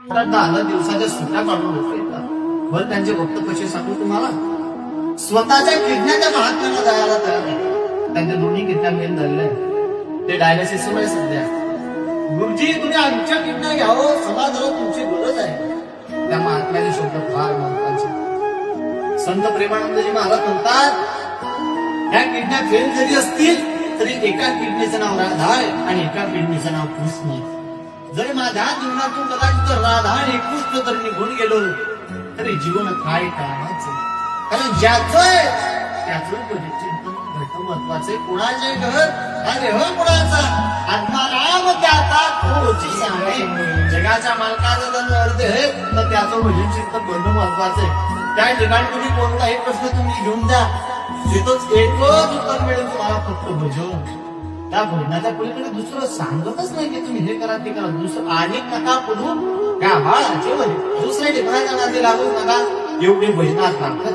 10 दिवसाच्या सुट्ट्या काढून लोक येतात. बरं त्यांचे भक्त कसे सांगू तुम्हाला, स्वतःच्या किडन्याच्या महात्म्याला जायला तयार आहे. त्यांच्या दोन्ही किडन्या मेन झालेल्या आहेत, ते डायलिसिस मध्ये सध्या. गुरुजी तुम्ही आमच्या किडन्या घ्यावं, समाजाला तुमची गरज आहे. त्या महात्म्याचे शब्द फार महत्वाचे. संत प्रेमानंदजी महाराज म्हणतात, या किडन्या फेल जरी असतील तरी एका किडनीचं नाव राधा आहे आणि एका किडनीचं नाव कृष्ण. जरी माझ्या जीवनातून कदाचित राधा आणि कृष्ण जर निघून गेलो तरी जीवन काय कामाचं. कारण ज्याचं आहे त्याचं परिचिंतन घट महत्वाचे. कुणाचे घर हा देह कुणाचा, आत्माराम त्याचा तोची सांगे. जगाच्या मालकाचा जर अर्थ आहे तर त्याचं भजन चिंतन भरणं महत्वाचं आहे. त्या ठिकाणी तुम्ही कोणताही प्रश्न तुम्ही घेऊन द्या, तिथंच एकच उत्तर मिळेल तुम्हाला, फक्त भजन. त्या भजनाच्या पलीकडे दुसरं सांगतच नाही की तुम्ही हे करा ते करा. दुसरं अनेक नका पडून त्या बाळाचे दुसऱ्या ठिकाणी लागू नका. एवढे भजनात लागतात.